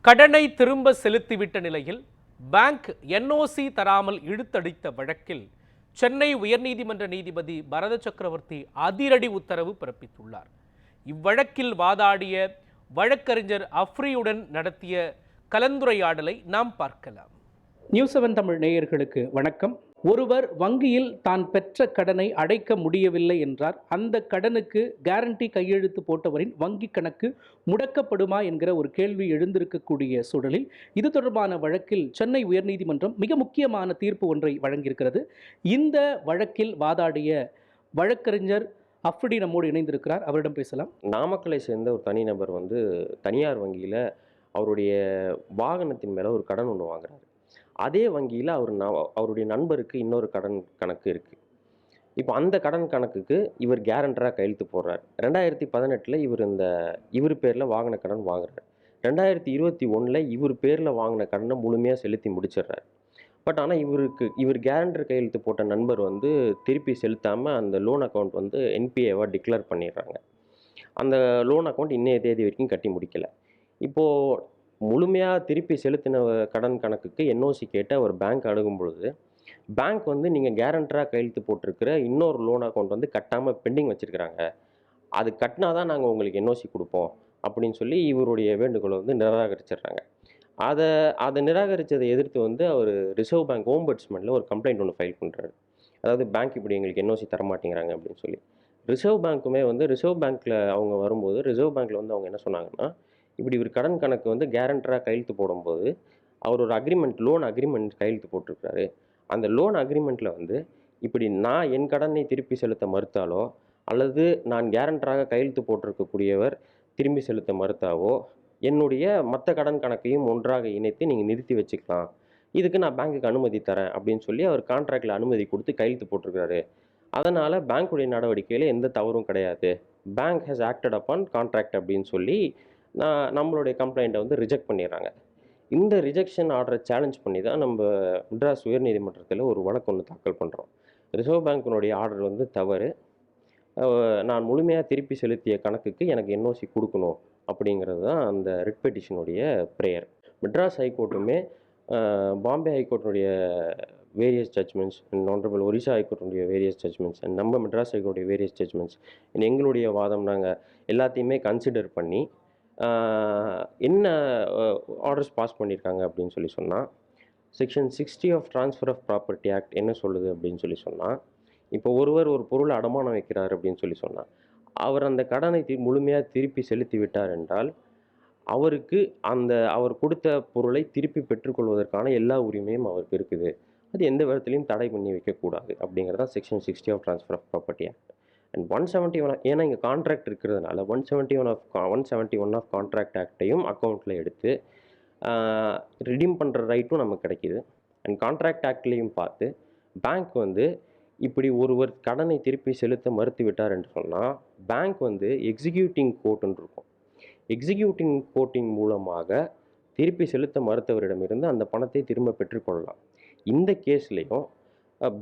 கடனை திரும்ப செலுத்திவிட்ட நிலையில் பேங்க் என்ஓசி தராமல் இழுத்தடித்த வழக்கில் சென்னை உயர்நீதிமன்ற நீதிபதி பரத சக்கரவர்த்தி அதிரடி உத்தரவு பிறப்பித்துள்ளார். இவ்வழக்கில் வாதாடிய வழக்கறிஞர் அஃப்ரியுடன் நடத்திய கலந்துரையாடலை நாம் பார்க்கலாம். நியூஸ்7 தமிழ் நேயர்களுக்கு வணக்கம். ஒருவர் வங்கியில் தான் பெற்ற கடனை அடைக்க முடியவில்லை என்றார். அந்த கடனுக்கு கேரண்டி கையெழுத்து போட்டவரின் வங்கி கணக்கு முடக்கப்படுமா என்கிற ஒரு கேள்வி எழுந்திருக்கக்கூடிய சூழலில் இது தொடர்பான வழக்கில் சென்னை உயர்நீதிமன்றம் மிக முக்கியமான தீர்ப்பு ஒன்றை வழங்கியிருக்கிறது. இந்த வழக்கில் வாதாடிய வழக்கறிஞர் அஃப்ரி நம்மோடு இணைந்திருக்கிறார். அவரிடம் பேசலாம். நாமக்கலை சேர்ந்த ஒரு தனிநபர் தனியார் வங்கியில் அவருடைய வாகனத்தின் மேலே ஒரு கடன் ஒன்று வாங்குறாரு. அதே வங்கியில் அவருடைய நண்பருக்கு இன்னொரு கடன் கணக்கு இருக்குது. இப்போ அந்த கடன் கணக்குக்கு இவர் கேரண்டராக கையெழுத்து போடுறார். 2018 இவர் பேரில் வாங்கின கடன் வாங்குறாரு. 2021 இவர் பேரில் வாங்கின கடனை முழுமையாக செலுத்தி முடிச்சிடுறாரு. ஆனால் இவர் கேரண்டர் கையெழுத்து போட்ட நண்பர் திருப்பி செலுத்தாமல் அந்த லோன் அக்கௌண்ட் என்பிஏவாக டிக்ளேர் பண்ணிடுறாங்க. அந்த லோன் அக்கௌண்ட் இன்னைய தேதி வரைக்கும் கட்டி முடிக்கலை. இப்போது முழுமையாக திருப்பி செலுத்தின கடன் கணக்குக்கு என்ஓசி கேட்டு அவர் பேங்க் அணுகும் பொழுது பேங்க் நீங்கள் கேரண்டராக கையெழுத்து போட்டிருக்கிற இன்னொரு லோன் அக்கௌண்ட் கட்டாமல் பெண்டிங் வச்சுருக்கிறாங்க, அது கட்டினா தான் நாங்கள் உங்களுக்கு என்ஓசி கொடுப்போம் அப்படின்னு சொல்லி இவருடைய வேண்டுகோளை நிராகரிச்சிடுறாங்க. அதை நிராகரித்ததை எதிர்த்து அவர் ரிசர்வ் பேங்க் ஓம்பட்ஸ்மனில் ஒரு கம்ப்ளைண்ட் ஒன்று ஃபைல் பண்ணுறாரு. அதாவது பேங்க் இப்படி எங்களுக்கு என்ஓசி தரமாட்டேங்கிறாங்க அப்படின்னு சொல்லி. ரிசர்வ் பேங்க்குமே ரிசர்வ் பேங்க்கில் அவங்க வரும்போது ரிசர்வ் பேங்க்கில் அவங்க என்ன சொன்னாங்கன்னா, இப்படி ஒரு கடன் கணக்கு கேரண்டராக கையெழுத்து போடும்போது அவர் ஒரு லோன் அக்ரிமெண்ட் கையெழுத்து போட்டிருக்காரு. அந்த லோன் அக்ரிமெண்ட்டில் இப்படி நான் என் கடனை திருப்பி செலுத்த மறுத்தாலோ அல்லது நான் கேரண்டராக கையெழுத்து போட்டிருக்கக்கூடியவர் திரும்பி செலுத்த மறுத்தாவோ என்னுடைய மற்ற கடன் கணக்கையும் ஒன்றாக இணைத்து நீங்கள் நிறுத்தி வச்சுக்கலாம், இதுக்கு நான் பேங்க்குக்கு அனுமதி தரேன் அப்படின்னு சொல்லி அவர் கான்ட்ராக்டில் அனுமதி கொடுத்து கையெழுத்து போட்டிருக்காரு. அதனால் பேங்க்குடைய நடவடிக்கையில் எந்த தவறும் கிடையாது, bank has acted upon contract அப்படின்னு சொல்லி நம்மளுடைய கம்ப்ளைண்ட்டை ரிஜெக்ட் பண்ணிடுறாங்க. இந்த ரிஜெக்ஷன் ஆர்டரை சேலஞ்ச் பண்ணி தான் நம்ம மெட்ராஸ் உயர்நீதிமன்றத்தில் ஒரு வழக்கு ஒன்று தாக்கல் பண்ணுறோம். ரிசர்வ் பேங்க்கினுடைய ஆர்டர் தவறு, நான் முழுமையாக திருப்பி செலுத்திய கணக்குக்கு எனக்கு என்ஓசி கொடுக்கணும் அப்படிங்கிறது தான் அந்த ரிட் பெட்டிஷனுடைய ப்ரேயர். மெட்ராஸ் ஹைகோர்ட்டுமே பாம்பே ஹைகோர்ட்டுடைய various judgements and honourable Orissa ஹைகோர்ட்டுடைய வேரியஸ் ஜட்ஜ்மெண்ட்ஸ் அண்ட் நம்ம மெட்ராஸ் ஹைகோர்ட்டுடைய வேரியஸ் ஜட்ஜ்மெண்ட்ஸ் எங்களுடைய வாதம் நாங்கள் எல்லாத்தையுமே கன்சிடர் பண்ணி என்ன ஆர்டர்ஸ் பாஸ் பண்ணியிருக்காங்க அப்படின்னு சொல்லி சொன்னால், section 60 of transfer of property act என்ன சொல்லுது அப்படின்னு சொல்லி சொன்னால், இப்போ ஒருவர் ஒரு பொருளை அடமானம் வைக்கிறார் அப்படின்னு சொல்லி சொன்னால் அவர் அந்த கடனை முழுமையாக திருப்பி செலுத்தி விட்டார் என்றால் அவருக்கு அவர் கொடுத்த பொருளை திருப்பி பெற்றுக்கொள்வதற்கான எல்லா உரிமையும் அவருக்கு இருக்குது. அது எந்த விதத்துலையும் தடை பண்ணி வைக்கக்கூடாது அப்படிங்கிறதான் section 60 of transfer of property act. And 171 ஏன்னா இங்கே கான்ட்ராக்ட் இருக்கிறதுனால 171 ஆஃப் கான்ட்ராக்ட் ஆக்டையும் அக்கௌண்ட்டில் எடுத்து ரிடீம் பண்ணுற ரைட்டும் நமக்கு கிடைக்கிது. அண்ட் கான்ட்ராக்ட் ஆக்ட்லேயும் பார்த்து பேங்க் இப்படி ஒருவர் கடனை திருப்பி செலுத்த மறுத்து விட்டார் என்று சொன்னால் பேங்க் எக்ஸிக்யூட்டிங் கோர்ட்டுன்னு இருக்கும். எக்ஸிக்யூட்டிங் கோர்ட்டின் மூலமாக திருப்பி செலுத்த மறுத்தவரிடமிருந்து அந்த பணத்தை திரும்ப பெற்றுக்கொள்ளலாம். இந்த கேஸ்லேயும்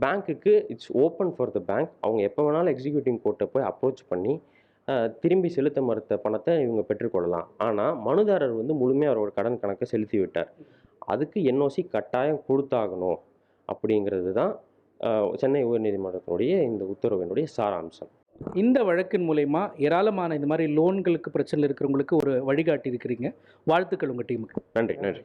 பேங்க்குக்கு it's open for the bank. அவங்க எப்போ வேணாலும் எக்ஸிக்யூட்டிவ் கோர்ட்டை போய் அப்ரோச் பண்ணி திரும்பி செலுத்த மறுத்த பணத்தை இவங்க பெற்றுக்கொள்ளலாம். ஆனால் மனுதாரர் முழுமையாக அவரோட கடன் கணக்கை செலுத்தி விட்டார், அதுக்கு என்ஓசி கட்டாயம் கொடுத்தாகணும் அப்படிங்கிறது தான் சென்னை உயர்நீதிமன்றத்தினுடைய இந்த உத்தரவினுடைய சாராம்சம். இந்த வழக்கின் மூலமா ஏராளமான இந்த மாதிரி லோன்களுக்கு பிரச்சனை இருக்கிறவங்களுக்கு ஒரு வழிகாட்டி இருக்கிறீங்க. வாழ்த்துக்கள் உங்கள் டீமுக்கு. நன்றி.